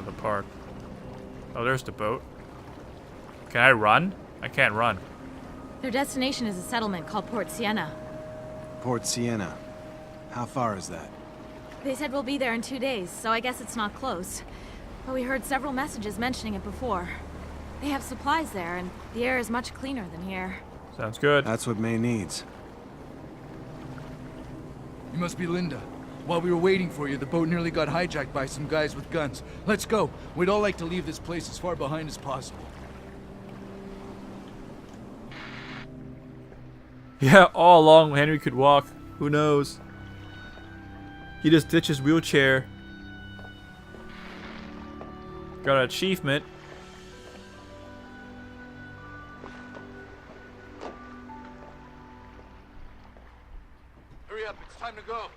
the park. Oh, there's the boat. Can I run? I can't run. Their destination is a settlement called Port Sienna. Port Sienna. How far is that? They said we'll be there in 2 days, so I guess it's not close. But we heard several messages mentioning it before. They have supplies there, and the air is much cleaner than here. Sounds good. That's what May needs. You must be Linda. While we were waiting for you, the boat nearly got hijacked by some guys with guns. Let's go. We'd all like to leave this place as far behind as possible. Yeah, all along Henry could walk. Who knows? He just ditched his wheelchair. Got an achievement. Hurry up, it's time to go.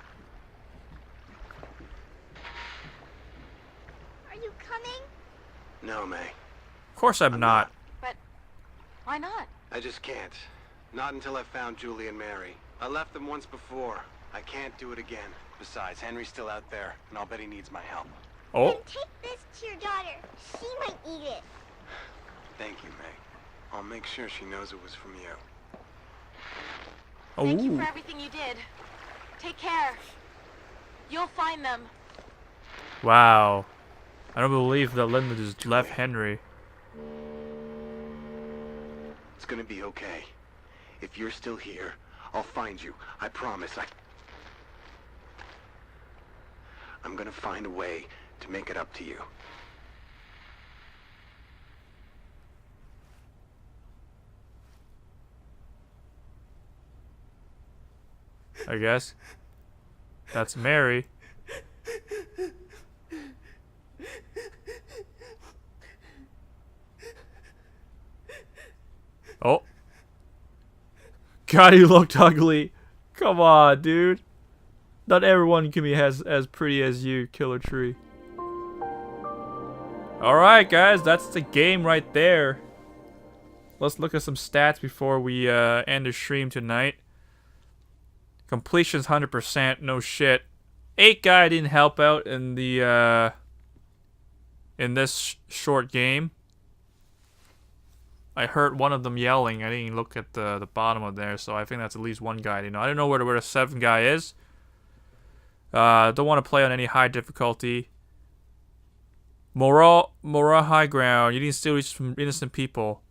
Are you coming? No, May. Of course I'm not. But why not? I just can't. Not until I've found Julie and Mary. I left them once before. I can't do it again. Besides, Henry's still out there, and I'll bet he needs my help. Oh. Then take this to your daughter. She might eat it. Thank you, May. I'll make sure she knows it was from you. Thank you Ooh. for everything you did. Take care. You'll find them. Wow. I don't believe that Linda just left Henry. It's gonna be okay. If you're still here, I'll find you. I promise. I'm gonna find a way to make it up to you. I guess. That's Mary. Oh. God, he looked ugly. Come on, dude. Not everyone can be as pretty as you, Killer Tree. Alright, guys. That's the game right there. Let's look at some stats before we end the stream tonight. Completion's 100%. No shit. 8 guy didn't help out in the in this short game. I heard one of them yelling. I didn't look at the bottom of there, so I think that's at least one guy. I don't know where the 7 guy is. Don't want to play on any high difficulty. Moral high ground. You didn't steal reach from innocent people.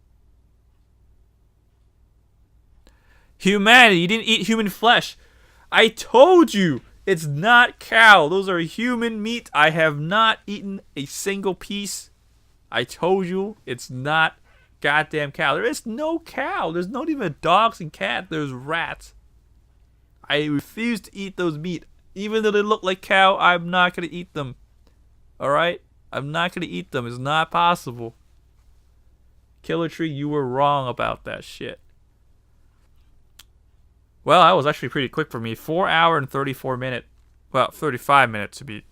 Humanity. You didn't eat human flesh. I told you. It's not cow. Those are human meat. I have not eaten a single piece. I told you it's not goddamn cow. There is no cow. There's not even dogs and cats. There's rats. I refuse to eat those meat. Even though they look like cow, I'm not going to eat them. Alright? I'm not going to eat them. It's not possible. Killer Tree, you were wrong about that shit. Well, that was actually pretty quick for me. 4 hour and 34 minute. Well, 35 minutes to be.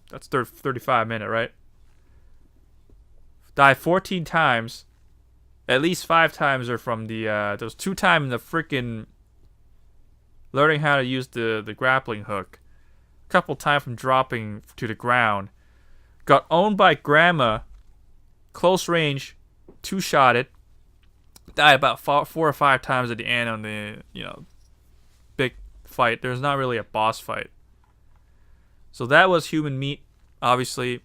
That's 35 minute, right? Died 14 times. At least 5 times are from the, there was 2 times in the freaking learning how to use the grappling hook. A couple times from dropping to the ground. Got owned by Grandma. Close range. 2-shot it. Died about 4 or 5 times at the end on the, big fight. There's not really a boss fight. So that was human meat, obviously.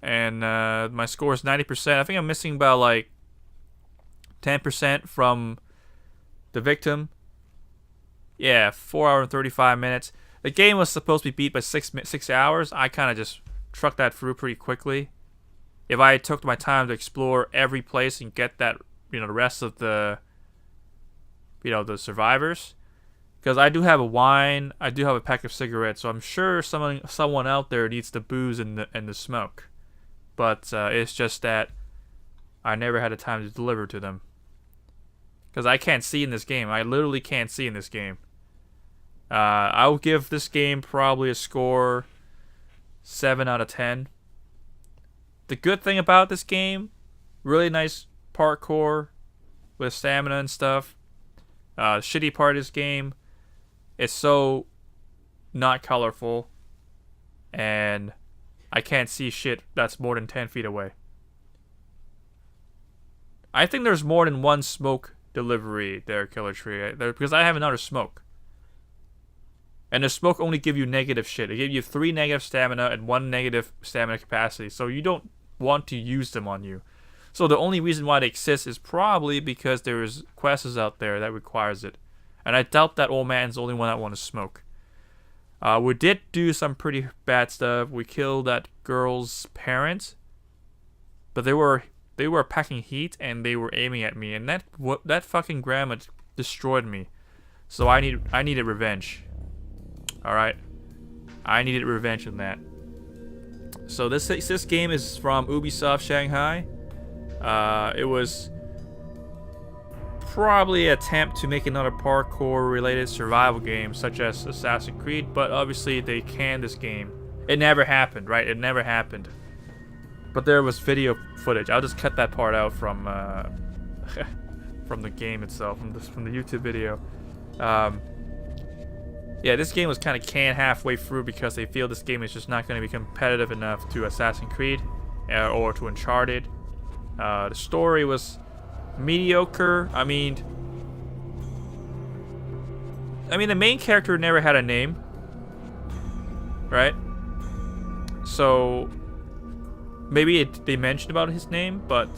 And my score is 90%. I think I'm missing about like 10% from the victim. Yeah, 4 hours and 35 minutes. The game was supposed to be beat by 6 hours. I kind of just trucked that through pretty quickly. If I took my time to explore every place and get that, the rest of the, the survivors. Because I do have a wine, I do have a pack of cigarettes, so I'm sure someone out there needs the booze and the smoke. But it's just that I never had the time to deliver to them. Because I can't see in this game. I literally can't see in this game. I will give this game probably a score 7 out of 10. The good thing about this game, really nice parkour with stamina and stuff. Shitty part of this game, it's so not colorful. And and I can't see shit that's more than 10 feet away. I think there's more than one smoke delivery there, Killer Tree, because I have another smoke. And the smoke only give you negative shit. It give you 3 negative stamina and 1 negative stamina capacity, so you don't want to use them on you. So the only reason why they exist is probably because there is quests out there that requires it. And I doubt that old man's the only one that want to smoke. We did do some pretty bad stuff. We killed that girl's parents, but they were packing heat and they were aiming at me, and that fucking grandma destroyed me. So I needed revenge. All right, I needed revenge on that. So this game is from Ubisoft Shanghai. It was probably an attempt to make another parkour-related survival game, such as Assassin's Creed, but obviously they canned this game. It never happened, right? It never happened. But there was video footage. I'll just cut that part out from from the game itself, from the YouTube video. Yeah, this game was kind of canned halfway through because they feel this game is just not going to be competitive enough to Assassin's Creed or to Uncharted. The story was mediocre. I mean, the main character never had a name, right? So maybe they mentioned about his name, but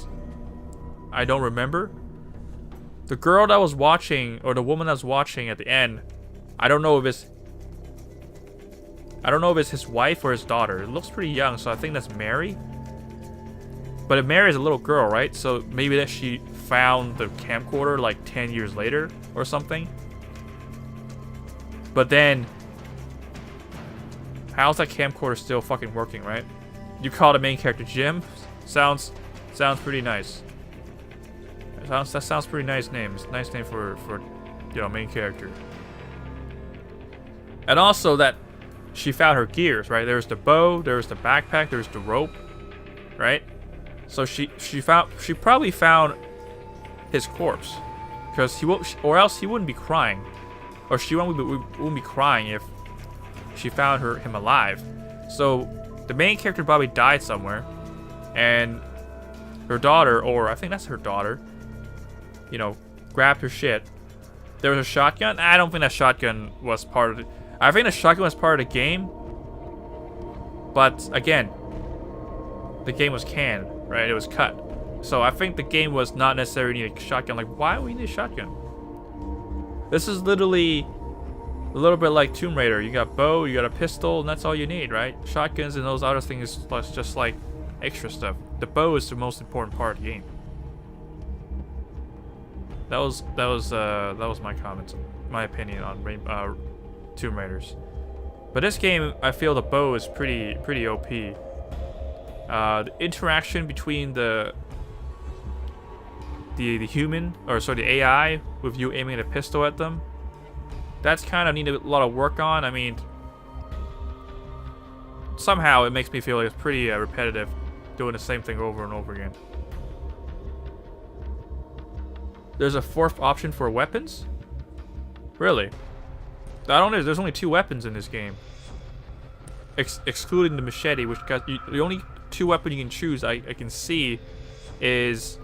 I don't remember. The girl that was watching, or the woman that was watching at the end, I don't know if it's his wife or his daughter. It looks pretty young, so I think that's Mary. But if Mary is a little girl, right? So maybe that she found the camcorder like 10 years later or something. But then, how's that camcorder still fucking working, right? You call the main character Jim? Sounds pretty nice. That sounds pretty nice name. It's a nice name for main character. And also that she found her gears, right? There's the bow, there's the backpack, there's the rope, right? So she probably found his corpse, because or else he wouldn't be crying, or she wouldn't be crying if she found him alive. So the main character probably died somewhere, and her daughter, or I think that's her daughter, grabbed her shit. There was a shotgun. I don't think that shotgun was part of it. I think the shotgun was part of the game, but again, the game was canned, right? It was cut. So I think the game was not necessarily need a shotgun. Like, why do we need a shotgun? This is literally a little bit like Tomb Raider. You got bow, you got a pistol, and that's all you need, right? Shotguns and those other things is just like extra stuff. The bow is the most important part of the game. That was my comments, my opinion on Tomb Raiders. But this game, I feel the bow is pretty OP. The interaction between the human, or sorry, the AI, with you aiming a pistol at them, that's kind of need a lot of work on. I mean, somehow it makes me feel like it's pretty repetitive, doing the same thing over and over again. There's a fourth option for weapons? Really? I don't know. There's only 2 weapons in this game, excluding the machete, which got the only 2 weapons you can choose. I can see is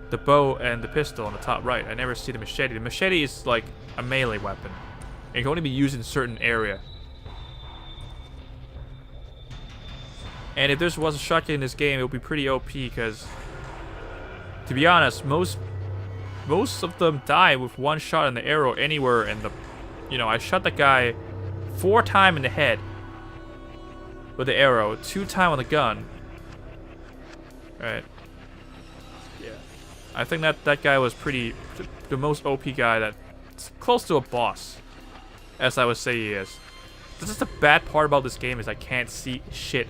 the bow and the pistol on the top right. I never see the machete. The machete is like a melee weapon. It can only be used in certain area. And if there was a shotgun in this game, it would be pretty OP, because, to be honest, most of them die with 1 shot in the arrow anywhere in the... I shot that guy 4 times in the head with the arrow, 2 times on the gun. Right. Yeah. I think that guy was the most OP guy, that's close to a boss, as I would say he is. This is the bad part about this game, is I can't see shit.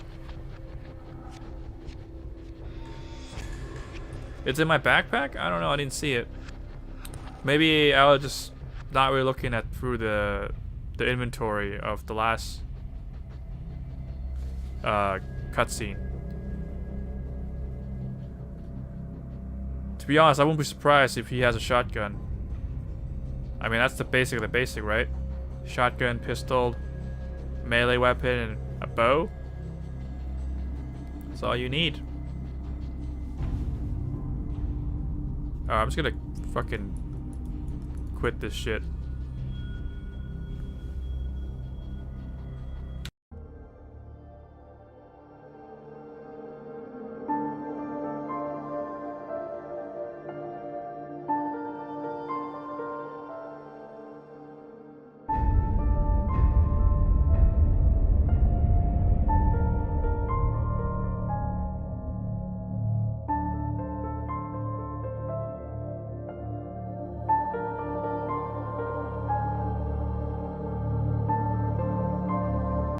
It's in my backpack? I don't know, I didn't see it. Maybe I was just not really looking through the inventory of the last cutscene. To be honest, I wouldn't be surprised if he has a shotgun. I mean, that's the basic of the basic, right? Shotgun, pistol, melee weapon, and A bow? That's all you need. Oh, I'm just gonna fucking quit this shit.